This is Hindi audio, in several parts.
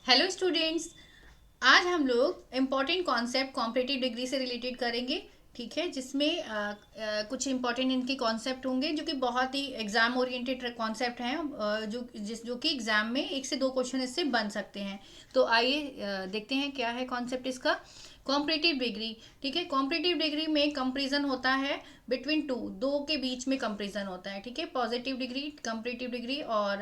Hello students. आज हम लोग इम्पॉर्टेंट कॉन्सेप्ट कॉम्पिटिटिव डिग्री से रिलेटेड करेंगे। ठीक है, जिसमें कुछ इम्पॉर्टेंट इनके कॉन्सेप्ट होंगे जो कि बहुत ही एग्जाम ओरिएंटेड कॉन्सेप्ट हैं, जो कि एग्जाम में एक से दो क्वेश्चन इससे बन सकते हैं। तो आइए देखते हैं क्या है कॉन्सेप्ट इसका। Competitive degree. ठीक है, कॉम्पिटिटिव डिग्री में कंपेरिजन होता है बिटवीन टू, दो के बीच में कंपेरिजन होता है। ठीक है, पॉजिटिव डिग्री, कंपेरेटिव डिग्री और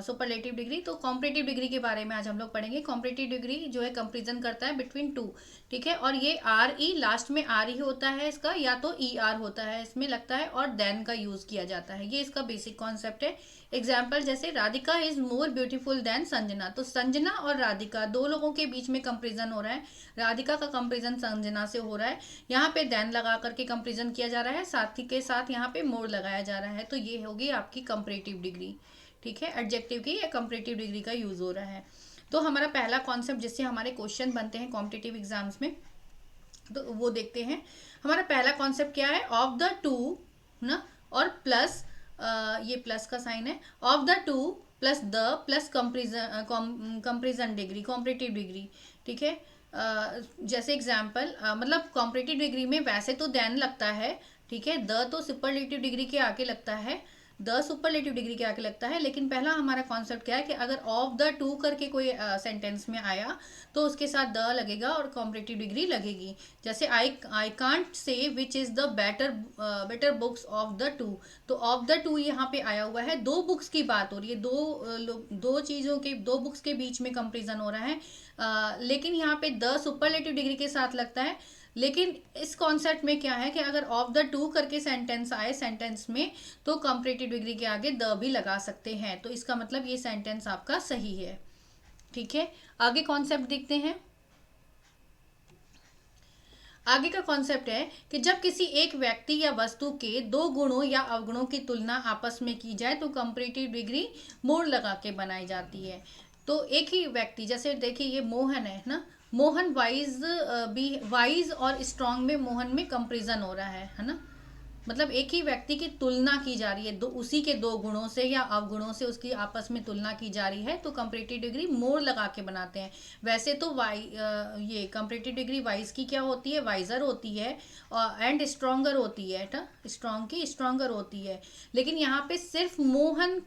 सुपरलेटिव डिग्री। तो कॉम्पिटिटिव डिग्री के बारे में आज हम लोग पढ़ेंगे। कॉम्पिटिटिव डिग्री जो है कंपेरिजन करता है बिटवीन टू। ठीक है, और ये आर ई, लास्ट में आर ही होता है इसका, या तो ई आर होता है इसमें लगता है, और देन का यूज किया जाता है। ये इसका बेसिक कॉन्सेप्ट है। एग्जाम्पल जैसे Radhika is more beautiful then Sanjana, तो संजना और राधिका दो लोगों के बीच में कंपेरिजन हो रहा है। राधिका का कंपेरिजन संजना से हो रहा है। यहाँ पे देन लगा करके कंपेरिजन किया जा रहा है, साथ ही के साथ यहाँ पे मोर लगाया जा रहा है। तो ये होगी आपकी कंपेरेटिव डिग्री। ठीक है, एडजेक्टिव की या कंपेरेटिव डिग्री का यूज हो रहा है। तो हमारा पहला कॉन्सेप्ट जिससे हमारे क्वेश्चन बनते हैं कॉम्पिटिटिव एग्जाम्स में, तो वो देखते हैं। हमारा पहला कॉन्सेप्ट क्या है, ऑफ द टू ना, और प्लस ये प्लस का साइन है, of the two plus the plus comparison degree, competitive degree. ठीक है, जैसे एग्जाम्पल मतलब कॉम्पिटिटिव डिग्री में वैसे तो देन लगता है। ठीक है, द तो सुपरलेटिव डिग्री के आगे लगता है, द सुपरलेटिव डिग्री के आगे लगता है। लेकिन पहला हमारा कॉन्सेप्ट क्या है कि अगर ऑफ द टू करके कोई सेंटेंस में आया तो उसके साथ द लगेगा और कॉम्पिटिटिव डिग्री लगेगी। जैसे I can't say which is the better books of the two, तो ऑफ द टू यहाँ पे आया हुआ है, दो बुक्स की बात हो रही है, दो चीज़ों के, दो बुक्स के बीच में कंपेरिजन हो रहा है। लेकिन यहाँ पे द सुपरलेटिव डिग्री के साथ लगता है। लेकिन इस कॉन्सेप्ट में क्या है कि अगर ऑफ द टू करके सेंटेंस आए सेंटेंस में, तो कंपेरेटिव डिग्री के आगे द भी लगा सकते हैं। तो इसका मतलब ये सेंटेंस आपका सही है। ठीक है, आगे कॉन्सेप्ट देखते हैं। आगे का कॉन्सेप्ट है कि जब किसी एक व्यक्ति या वस्तु के दो गुणों या अवगुणों की तुलना आपस में की जाए तो कंपेरेटिव डिग्री मोड़ लगा के बनाई जाती है। तो एक ही व्यक्ति, जैसे देखिए ये मोहन है ना, मोहन वाइज भी, वाइज और स्ट्रांग में मोहन में कंपेरिजन हो रहा है ना। मतलब एक ही व्यक्ति की तुलना की जा रही है, दो उसी के दो गुणों से या अवगुणों से उसकी आपस में तुलना की जा रही है, तो कंपेरेटिव डिग्री मोर लगा के बनाते हैं। वैसे तो ये कंपेरेटिव डिग्री वाइज की क्या होती है, वाइजर होती है, एंड स्ट्रोंगर होती है, स्ट्रॉन्ग की स्ट्रोंगर होती है। लेकिन यहाँ पे सिर्फ मोहन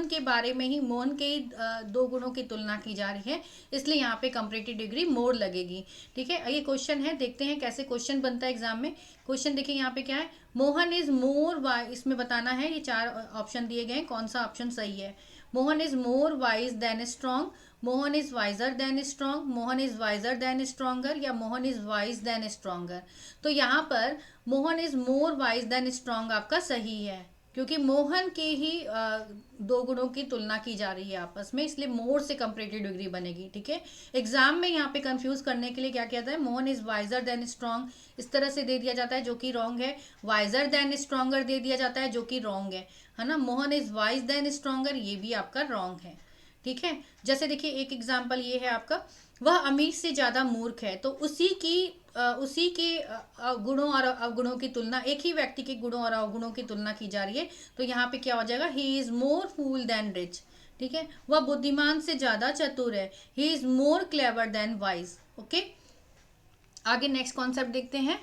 के बारे में ही, मोहन के दो गुणों की तुलना की जा रही है, इसलिए यहाँ पे कंपेरेटिव डिग्री मोर लगेगी। ठीक है, ये क्वेश्चन है, देखते हैं कैसे क्वेश्चन बनता है एग्जाम में। क्वेश्चन देखिए यहाँ पे क्या है, मोहन इज मोर, इसमें बताना है, ये चार ऑप्शन दिए गए हैं, कौन सा ऑप्शन सही है। Mohan is more wise than strong, Mohan is wiser than strong, Mohan is wiser than stronger, या Mohan is wise than stronger. तो यहाँ पर Mohan is more wise than strong आपका सही है, क्योंकि मोहन के ही दो गुणों की तुलना की जा रही है आपस में, इसलिए मोर से कंपेरेटिव डिग्री बनेगी। ठीक है, एग्जाम में यहाँ पे कंफ्यूज करने के लिए क्या किया जाता है, Mohan is wiser than strong इस तरह से दे दिया जाता है जो कि रॉन्ग है, वाइजर देन स्ट्रॉन्गर दे दिया जाता है जो कि रॉन्ग है ना। Mohan is wise than stronger ये भी आपका रॉन्ग है। ठीक है, जैसे देखिए एक एग्जाम्पल ये है आपका, वह अमीर से ज्यादा मूर्ख है, तो उसी के गुणों और अवगुणों की तुलना, एक ही व्यक्ति के गुणों और अवगुणों की तुलना की जा रही है। तो यहाँ पे क्या हो जाएगा, he is more fool than rich. ठीक है, वह बुद्धिमान से ज्यादा चतुर है, he is more clever than wise. Okay, आगे नेक्स्ट कॉन्सेप्ट देखते हैं।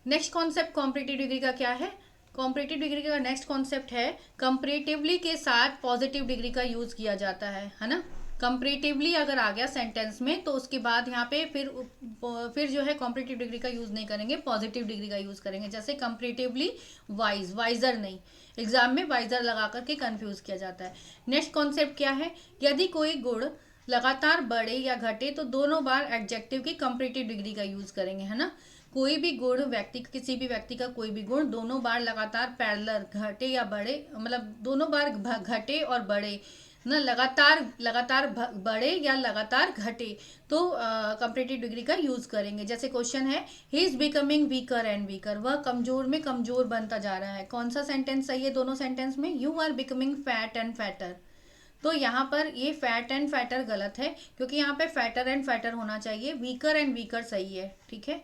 नेक्स्ट कॉन्सेप्ट कॉम्पिटिटिव डिग्री का क्या है, कॉम्पिटिटिव डिग्री का नेक्स्ट कॉन्सेप्ट है, कंपेरेटिवली के साथ पॉजिटिव डिग्री का यूज किया जाता है ना। कंपेरेटिवली अगर आ गया सेंटेंस में तो उसके बाद यहाँ पे फिर जो है कॉम्पिटिटिव डिग्री का यूज नहीं करेंगे, पॉजिटिव डिग्री का यूज करेंगे। जैसे कंपेरेटिवली वाइज, वाइजर नहीं, एग्जाम में वाइजर लगा करके कंफ्यूज किया जाता है। नेक्स्ट कॉन्सेप्ट क्या है, यदि कोई गुण लगातार बढ़े या घटे तो दोनों बार एडजेक्टिव की कंपेरेटिव डिग्री का यूज करेंगे, है ना। कोई भी गुण व्यक्ति, किसी भी व्यक्ति का कोई भी गुण दोनों बार लगातार पैरेलल घटे या बढ़े, मतलब दोनों बार घटे और बढ़े ना, लगातार लगातार बढ़े या लगातार घटे, तो कंपेरेटिव डिग्री का यूज करेंगे। जैसे क्वेश्चन है, he is becoming weaker and weaker, वह कमजोर में कमजोर बनता जा रहा है। कौन सा सेंटेंस सही है दोनों सेंटेंस में, you are becoming fat and fatter. तो यहाँ पर ये फैट एंड फैटर गलत है, क्योंकि यहाँ पे फैटर एंड फैटर होना चाहिए, वीकर एंड वीकर सही है। ठीक है,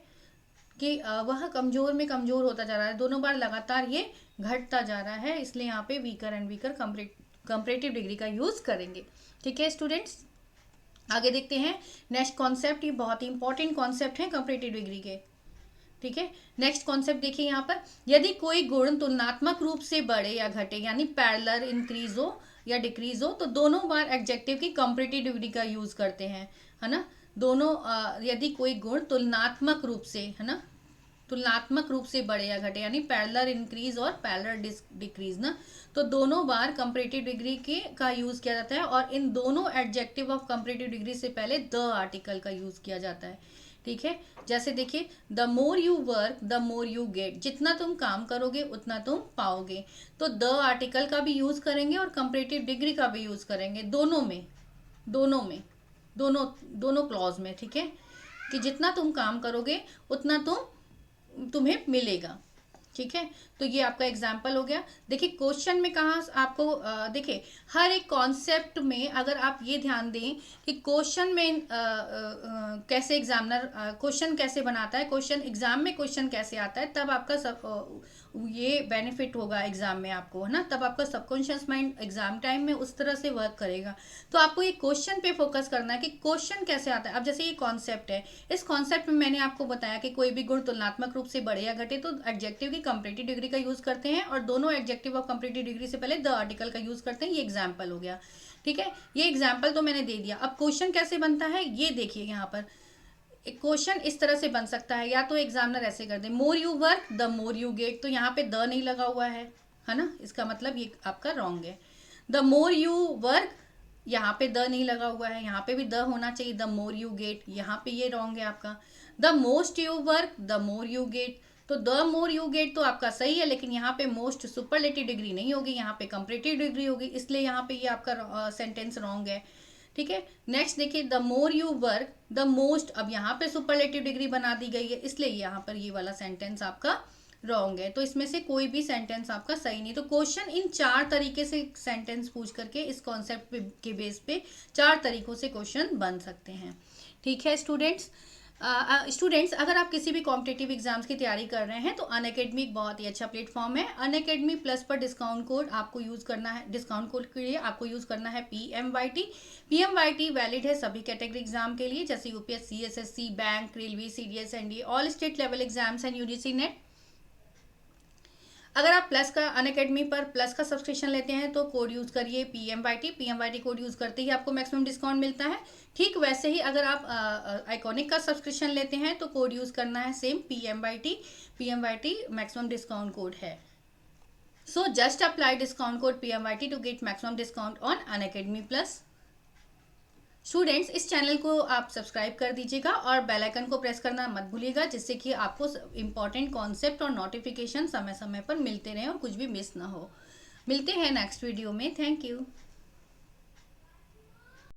कि वह कमजोर में कमजोर होता जा रहा है, दोनों बार लगातार ये घटता जा रहा है, इसलिए यहाँ पे weaker and weaker comparative degree का यूज़ करेंगे। ठीक है स्टूडेंट्स, आगे देखते हैं नेक्स्ट कॉन्सेप्ट। ये बहुत ही इंपॉर्टेंट कॉन्सेप्ट है कंपैरेटिव डिग्री के। ठीक है, नेक्स्ट कॉन्सेप्ट देखिए यहाँ पर, यदि कोई गुण तुलनात्मक रूप से बढ़े या घटे यानी पैरेलल इंक्रीज हो या डिक्रीज हो तो दोनों बार एडजेक्टिव की कंपैरेटिव डिग्री का यूज करते हैं, है ना। दोनों यदि कोई गुण तुलनात्मक रूप से, है ना, तुलनात्मक रूप से बढ़े या घटे यानी पैरेलल इंक्रीज और पैरेलल डिक्रीज ना, तो दोनों बार कंपैरेटिव डिग्री के का यूज किया जाता है और इन दोनों एडजेक्टिव ऑफ कंपैरेटिव डिग्री से पहले द आर्टिकल का यूज किया जाता है। ठीक है, जैसे देखिए the more you work the more you gate, जितना तुम काम करोगे उतना तुम पाओगे। तो द आर्टिकल का भी यूज करेंगे और कंपैरेटिव डिग्री का भी यूज करेंगे, दोनों में दोनों क्लॉज में। ठीक है, कि जितना तुम काम करोगे उतना तुम्हें मिलेगा। ठीक है, तो ये आपका एग्जाम्पल हो गया। देखिए क्वेश्चन में कहाँ आपको देखिए हर एक कॉन्सेप्ट में अगर आप ये ध्यान दें कि क्वेश्चन में कैसे एग्जामिनर क्वेश्चन कैसे बनाता है, क्वेश्चन एग्जाम में क्वेश्चन कैसे आता है, तब आपका सब ये बेनिफिट होगा एग्जाम में आपको, है ना। तब आपका सबकॉन्शियस माइंड एग्जाम टाइम में उस तरह से वर्क करेगा। तो आपको ये क्वेश्चन पे फोकस करना है कि क्वेश्चन कैसे आता है। अब जैसे ये कॉन्सेप्ट है, इस कॉन्सेप्ट में मैंने आपको बताया कि कोई भी गुण तुलनात्मक रूप से बढ़े या घटे तो एडजेक्टिव की कंपैरेटिव डिग्री का यूज करते हैं और दोनों एडजेक्टिव ऑफ कंपैरेटिव डिग्री से पहले द आर्टिकल का यूज करते हैं। ये एग्जाम्पल हो गया। ठीक है, ये एग्जाम्पल तो मैंने दे दिया। अब क्वेश्चन कैसे बनता है ये देखिए, यहाँ पर एक क्वेश्चन इस तरह से बन सकता है, या तो एग्जामिनर ऐसे कर the more you work the more you get, तो यहाँ पे द नहीं लगा हुआ है ना, इसका मतलब ये आपका रॉन्ग है। द मोर यू वर्क, यहाँ पे द नहीं लगा हुआ है, यहाँ पे भी द होना चाहिए। द मोर यू गेट, यहाँ पे ये रॉन्ग है आपका। The most you work the more you get, तो द मोर यू गेट तो आपका सही है, लेकिन यहाँ पे मोस्ट सुपरलेटिव डिग्री नहीं होगी, यहाँ पे कंपैरेटिव डिग्री होगी, इसलिए यहाँ पे ये आपका सेंटेंस रॉन्ग है। ठीक है, नेक्स्ट देखिए the more you work the most, अब यहाँ पे सुपरलेटिव डिग्री बना दी गई है, इसलिए यहाँ पर ये वाला सेंटेंस आपका रॉन्ग है। तो इसमें से कोई भी सेंटेंस आपका सही नहीं। तो क्वेश्चन इन 4 तरीके से सेंटेंस पूछ करके इस कॉन्सेप्ट के बेस पे 4 तरीकों से क्वेश्चन बन सकते हैं। ठीक है स्टूडेंट्स, अगर आप किसी भी कॉम्पिटिटिव एग्जाम्स की तैयारी कर रहे हैं तो अनअकैडमी एक बहुत ही अच्छा प्लेटफॉर्म है। अनअकैडमी प्लस पर डिस्काउंट कोड आपको यूज़ करना है, डिस्काउंट कोड के लिए आपको यूज़ करना है PMYT वैलिड है सभी कैटेगरी एग्जाम के लिए, जैसे UPSC, SSC, bank, railway, CDS, NDA, all state level exams and UGC net. अगर आप प्लस का अनअकैडमी पर प्लस का सब्सक्रिप्शन लेते हैं तो कोड यूज़ करिए PMYT कोड यूज़ करते ही आपको मैक्सिमम डिस्काउंट मिलता है। ठीक वैसे ही अगर आप आइकॉनिक का सब्सक्रिप्शन लेते हैं तो कोड यूज़ करना है same PMYT maximum discount code है। So just apply discount code PMYT to get maximum discount on Unacademy plus. Students, इस चैनल को आप सब्सक्राइब कर दीजिएगा और बेल आइकन को प्रेस करना मत भूलिएगा, जिससे कि आपको इंपॉर्टेंट कॉन्सेप्ट और नोटिफिकेशन समय समय पर मिलते रहें और कुछ भी मिस ना हो। मिलते हैं नेक्स्ट वीडियो में। Thank you.